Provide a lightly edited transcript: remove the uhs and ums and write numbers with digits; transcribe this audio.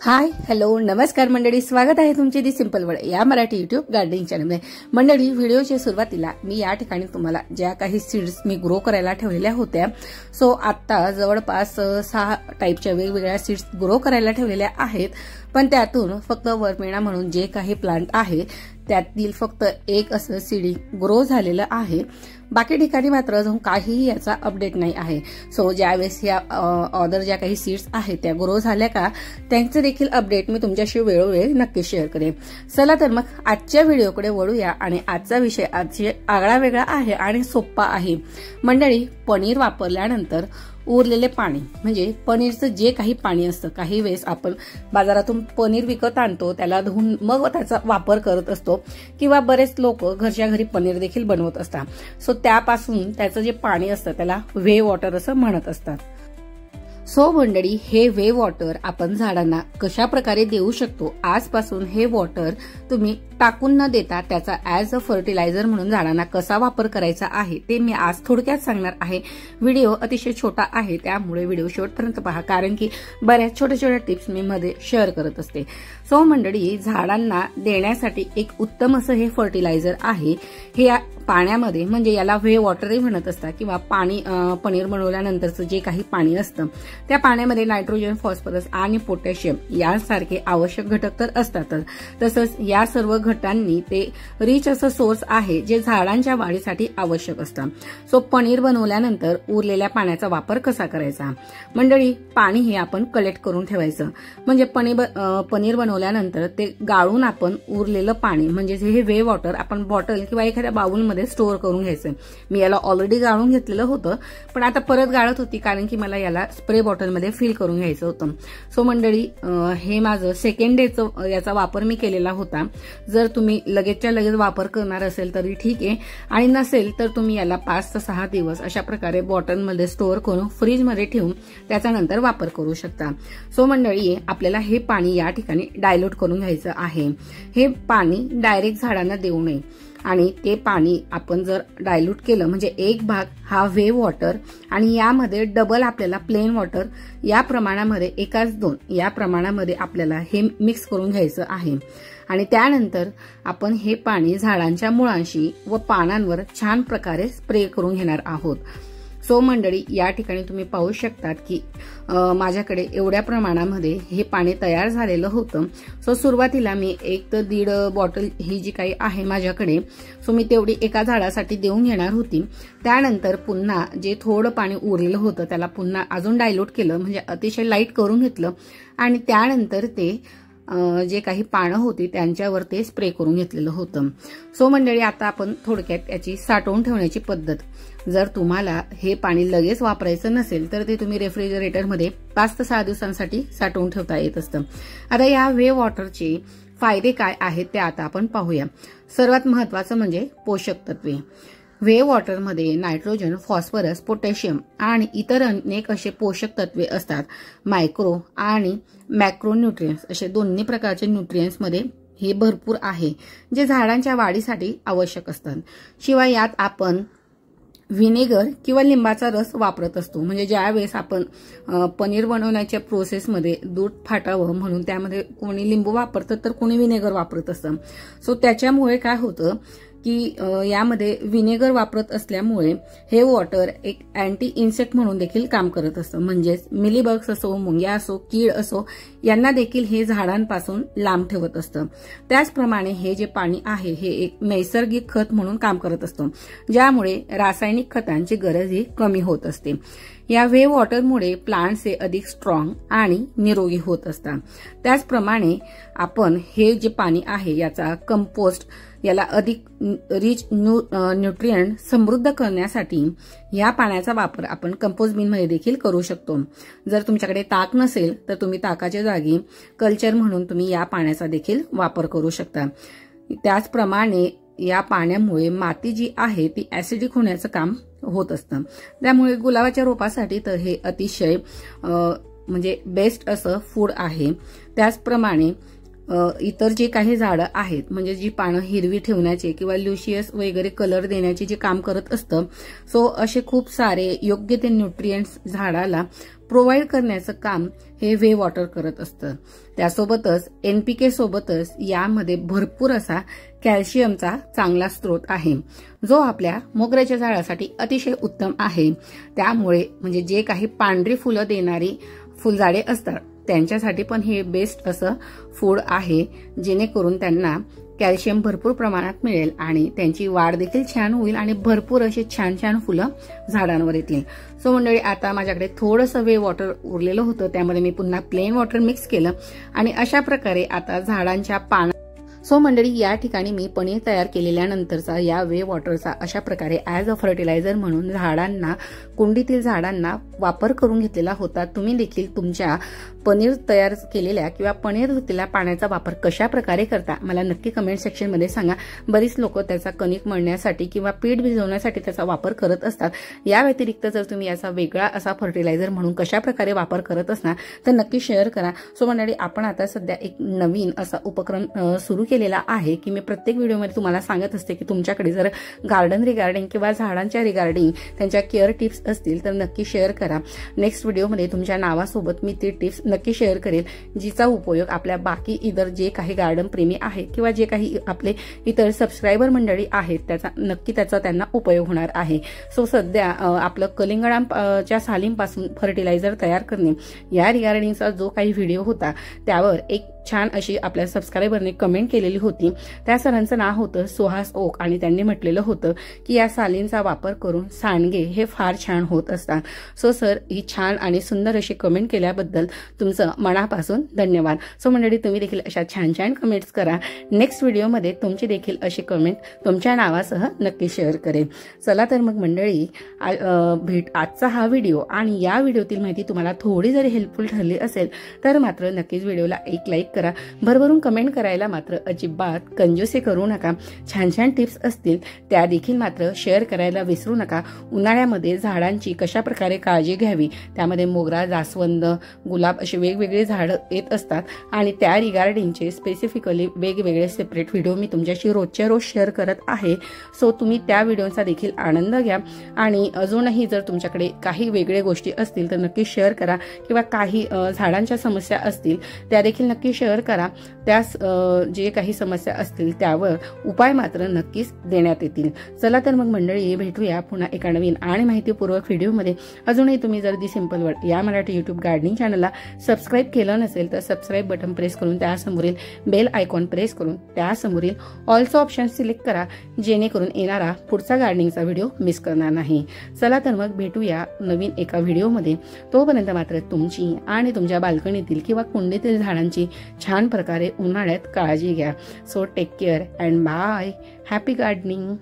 Hi hello नमस्कार मंडळी, स्वागत आहे तुमचे दी सिंपल वर्ल्ड या मराठी युट्यूब गार्डनिंग चॅनलमध्ये। मंडळी, व्हिडिओच्या सुरुवातीला मी या ठिकाणी तुम्हाला ज्या काही सीड्स मी ग्रो करायला ठेवलेल्या होत्या, सो आता जवळपास 6 टाईपच्या वेगवेगळ्या सीड्स ग्रो करायला ठेवलेल्या आहेत। पण त्यातून फक्त वर्मिना म्हणून जे काही प्लांट आहे त्यातील फक्त एक असं सीडिंग ग्रो झालेलं आहे। बाकी ठिकाणी मात्र अजून काहीही याचा अपडेट नाही आहे। सो ज्यावेळेस या ऑर्डर ज्या काही सीड्स आहेत त्या ग्रो झाल्या का त्यांचे देखील अपडेट मी तुमच्याशी वेळोवेळी नक्की शेअर करेन। चला तर मग आजच्या व्हिडिओकडे वळूया आणि आजचा विषय आगळा वेगळा आहे आणि सोपा आहे। मंडळी, पनीर वापरल्यानंतर उरलेले पाणी म्हणजे पनीरचं जे काही पाणी असतं, काही वेळेस आपण बाजारातून पनीर विकत आणतो, त्याला धुवून मग त्याचा वापर करत असतो किंवा बरेच लोक घरच्या घरी पनीर देखील बनवत असतात। सो त्यापासून त्याचं जे पाणी असतं त्याला वे वॉटर असं म्हणत असतात। सो मंडळी, हे वे वॉटर आपण झाडांना कशा प्रकारे देऊ शकतो, आजपासून हे वॉटर तुम्ही टाकून न देता त्याचा ॲज अ फर्टिलायझर म्हणून झाडांना कसा वापर करायचा आहे ते मी आज थोडक्यात सांगणार आहे। व्हिडिओ अतिशय छोटा आहे त्यामुळे व्हिडिओ शेवटपर्यंत पहा, कारण की बऱ्याच छोट्या छोट्या टिप्स मी मध्ये शेअर करत असते। सो मंडळी, झाडांना देण्यासाठी एक उत्तम असं हे फर्टिलायझर आहे। हे पाण्यामध्ये म्हणजे याला वे वॉटरही म्हणत असतात किंवा पाणी पनीर बनवल्यानंतरचं जे काही पाणी असतं त्या पाण्यामध्ये नायट्रोजन, फॉस्फरस आणि पोटॅशियम यासारखे आवश्यक घटक तर असतातच। तसंच या सर्व घटकांनी ते रिच असं सोर्स आहे जे झाडांच्या वाढीसाठी आवश्यक असतं। सो पनीर बनवल्यानंतर उरलेल्या पाण्याचा वापर कसा करायचा? मंडळी, पाणी हे आपण कलेक्ट करून ठेवायचं। म्हणजे पनीर बनवल्यानंतर ते गाळून आपण उरलेलं पाणी म्हणजे हे वे वॉटर आपण बॉटल किंवा एखाद्या बाउलमध्ये स्टोअर करून घ्यायचं। मी याला ऑलरेडी गाळून घेतलेलं होतं, पण आता परत गाळत होती कारण की मला याला स्प्रे बॉटलमध्ये फिल करून घ्यायचं होतं। सो मंडळी, हे माझं सेकंड डेचं याचा वापर मी केलेला होता। जर तुम्ही लगेचच्या लगेच वापर करणार असेल तरी ठीक आहे, आणि नसेल तर तुम्ही याला 5 ते 6 दिवस अशा प्रकारे बॉटलमध्ये स्टोअर करून फ्रीजमध्ये ठेवून त्याचा नंतर वापर करू शकता। सो मंडळी, आपल्याला हे पाणी या ठिकाणी डायल्यूट करून घ्यायचं आहे। हे पाणी डायरेक्ट झाडांना देऊ नये आणि ते पाणी आपण जर डायल्यूट केलं म्हणजे एक भाग हा वे वॉटर आणि यामध्ये डबल आपल्याला प्लेन वॉटर या प्रमाणामध्ये 1:2 या प्रमाणामध्ये आपल्याला हे मिक्स करून घ्यायचं आहे। आणि त्यानंतर आपण हे पाणी झाडांच्या मुळांशी व पानांवर छान प्रकारे स्प्रे करून घेणार आहोत। सो मंडळी, या ठिकाणी तुम्ही पाहू शकतात की माझ्याकडे एवढ्या प्रमाणामध्ये हे पाणी तयार झालेलं होतं। सो सुरुवातीला मी 1 ते 1.5 बॉटल ही जी काही आहे माझ्याकडे, सो मी तेवढी एका झाडासाठी देऊन घेणार होती। त्यानंतर पुन्हा जे थोडं पाणी उरलेलं होतं त्याला पुन्हा अजून डायल्यूट केलं, म्हणजे अतिशय लाईट करून घेतलं आणि त्यानंतर ते जे काही पानं होती त्यांच्यावर ते स्प्रे करून घेतलेलं होतं। सो मंडळी, आता आपण थोडक्यात याची साठवून ठेवण्याची पद्धत, जर तुम्हाला हे पाणी लगेच वापरायचं नसेल तर ते तुम्ही रेफ्रिजरेटरमध्ये 5 ते 6 दिवसांसाठी साठवून ठेवता येत असतं। आता या वे वॉटरचे फायदे काय आहेत ते आता आपण पाहूया। सर्वात महत्वाचं म्हणजे पोषक तत्वे। वे वॉटरमध्ये नायट्रोजन, फॉस्फरस, पोटॅशियम आणि इतर अनेक असे पोषक तत्वे असतात। मायक्रो आणि मॅक्रो न्यूट्रिएंट्स असे दोन्ही प्रकारचे न्यूट्रिएंट्समध्ये हे भरपूर आहे जे झाडांच्या वाढीसाठी आवश्यक असतात। शिवाय यात आपण व्हिनेगर किंवा लिंबाचा रस वापरत असतो। म्हणजे ज्या वेळेस आपण पनीर बनवण्याच्या प्रोसेसमध्ये दूध फाटावं म्हणून त्यामध्ये कोणी लिंबू वापरतं तर कोणी व्हिनेगर वापरत असतं। सो त्याच्यामुळे काय होतं की यामध्ये व्हिनेगर वापरत असल्यामुळे हे वॉटर एक अँटी इन्सेक्ट म्हणून देखील काम करत असतं। म्हणजेच मिलीबग्स असो, मुंग्या असो, कीड असो, यांना देखील हे झाडांपासून लांब ठेवत असतं। त्याचप्रमाणे हे जे पाणी आहे हे एक नैसर्गिक खत म्हणून काम करत असतं, ज्यामुळे रासायनिक खतांची गरजही कमी होत असते। या वे वॉटरमुळे प्लांट्स हे अधिक स्ट्रॉंग आणि निरोगी होत असतात। त्याचप्रमाणे आपण हे जे पाणी आहे याचा कंपोस्ट, याला अधिक रिच न्यूट्रिएंट समृद्ध करण्यासाठी या पाण्याचा वापर आपण कंपोस्ट बिनमध्ये देखील करू शकतो। जर तुमच्याकडे ताक नसेल तर तुम्ही ताकाच्या जागी कल्चर म्हणून तुम्ही या पाण्याचा देखील वापर करू शकता। त्याचप्रमाणे या पाण्यामुळे माती जी आहे ती ऍसिडिक होण्याचं काम होत असतं। त्यामुळे गुलाबाच्या रोपासाठी तर हे अतिशय म्हणजे बेस्ट असं फूड आहे। त्याचप्रमाणे इतर जे काही झाडं आहेत म्हणजे जी पानं हिरवी ठेवण्याचे किंवा ल्युशियस वगैरे कलर देण्याचे जे काम करत असतं, सो असे खूप सारे योग्य ते न्यूट्रिएंट्स झाडाला प्रोव्हाइड करण्याचं काम हे वे वॉटर करत असतं। त्यासोबतच NPK सोबतच यामध्ये भरपूर असा कॅल्शियमचा चांगला स्रोत आहे, जो आपल्या मोगऱ्याच्या झाडासाठी अतिशय उत्तम आहे। त्यामुळे म्हणजे जे काही पांढरी फुलं देणारी फुलझाडे असतात त्यांच्यासाठी पण हे बेस्ट असं फूड आहे, जेणेकरून त्यांना कॅल्शियम भरपूर प्रमाणात मिळेल आणि त्यांची वाढ देखील छान होईल आणि भरपूर अशी छान छान फुलं झाडांवर येतील। सो मंडळी, आता माझ्याकडे थोडंसं वे वॉटर उरलेलं होतं, त्यामध्ये मी पुन्हा प्लेन वॉटर मिक्स केलं आणि अशा प्रकारे आता झाडांच्या सो मंडळी, या ठिकाणी मी पनीर तयार केलेल्यानंतरचा या वे वॉटरचा अशा प्रकारे ॲज अ फर्टिलायझर म्हणून झाडांना, कुंडीतील झाडांना वापर करून घेतलेला होता। तुम्ही देखील तुमच्या पनीर तयार केलेल्या किंवा पनीर धुतलेल्या पाण्याचा वापर कशा प्रकारे करता मला नक्की कमेंट सेक्शनमध्ये सांगा। बरीच लोक त्याचा कणिक मळण्यासाठी किंवा पीठ भिजवण्यासाठी त्याचा वापर करत असतात। या व्यतिरिक्त जर तुम्ही याचा वेगळा असा फर्टिलायझर म्हणून कशा प्रकारे वापर करत असणार तर नक्की शेअर करा। सो मंडळी, आपण आता सध्या एक नवीन असा उपक्रम सुरू केलेला आहे की मी प्रत्येक व्हिडिओमध्ये तुम्हाला सांगत असते की तुमच्याकडे जर गार्डन रिगार्डिंग किंवा झाडांच्या रिगार्डिंग त्यांच्या केअर टिप्स असतील तर नक्की शेअर करा। नेक्स्ट व्हिडिओमध्ये तुमच्या नावासोबत मी ती टिप्स नक्की शेअर करेल, जिचा उपयोग आपल्या बाकी इतर जे काही गार्डन प्रेमी आहेत किंवा जे काही आपले इतर सबस्क्रायबर मंडळी आहेत त्याचा त्यांना उपयोग होणार आहे। सो सध्या आपलं कलिंगडाच्या सालींपासून फर्टिलायझर तयार करणे या रिगार्डिंगचा जो काही व्हिडिओ होता त्यावर एक छान अशी आपल्या सबस्क्रायबरने कमेंट केलेली होती। त्या सरांचं नाव होतं सुहास ओक आणि त्यांनी म्हटलेलं होतं की या सालींचा वापर करून सांडगे हे फार छान होत असतात। सो सर, ही छान आणि सुंदर अशी कमेंट केल्याबद्दल तुमचं मनापासून धन्यवाद। सो मंडळी, तुम्ही देखील अशा छान छान कमेंट्स करा। नेक्स्ट व्हिडिओमध्ये तुमची देखील अशी कमेंट तुमच्या नावासह नक्की शेअर करेन। चला तर मग मंडळी, आजचा हा व्हिडिओ आणि या व्हिडिओतील माहिती तुम्हाला थोडी जरी हेल्पफुल ठरली असेल तर मात्र नक्कीच व्हिडिओला एक लाईक करा। भरभरून कमेंट करायला मात्र अजिबात कंजूसी करू नका। छान छान टिप्स असतील त्या देखील मात्र शेअर करायला विसरू नका। उन्हाळ्यामध्ये झाडांची कशा प्रकारे काळजी घ्यावी, त्यामध्ये मोगरा, जास्वंद, गुलाब असे वेगवेगळे झाडं येत असतात आणि त्या रिगार्डिंगचे स्पेसिफिकली वेगवेगळे सेपरेट व्हिडिओ मी तुमच्याशी रोजच्या रोज शेअर करत आहे। सो तुम्ही त्या व्हिडिओचा देखील आनंद घ्या आणि अजूनही जर तुमच्याकडे काही वेगळे गोष्टी असतील तर नक्की शेअर करा किंवा काही झाडांच्या समस्या असतील त्या देखील नक्की शेअर करा। त्यास जे काही समस्या असतील त्यावर उपाय मात्र नक्कीच देण्यात येतील। चला तर मग मंडळी, भेटूया पुन्हा एका नवीन आणि माहितीपूर्वक व्हिडिओमध्ये। अजूनही तुम्ही जर दी सिंपल वर्ल्ड या मराठी YouTube गार्डनिंग चॅनलला सबस्क्राईब केलं नसेल तर सबस्क्राईब बटन प्रेस करून त्यासमोरील बेल आयकॉन प्रेस करून त्यासमोरील ऑलचं ऑप्शन सिलेक्ट करा, जेणेकरून येणारा पुढचा गार्डनिंगचा व्हिडिओ मिस करणार नाही। चला तर मग भेटूया नवीन एका व्हिडिओमध्ये। तोपर्यंत मात्र तुमची आणि तुमच्या बाल्कनीतील किंवा कुंडीतील झाडांची छान प्रकारे उन्हाळ्यात काळजी घ्या। So take care and bye, happy gardening.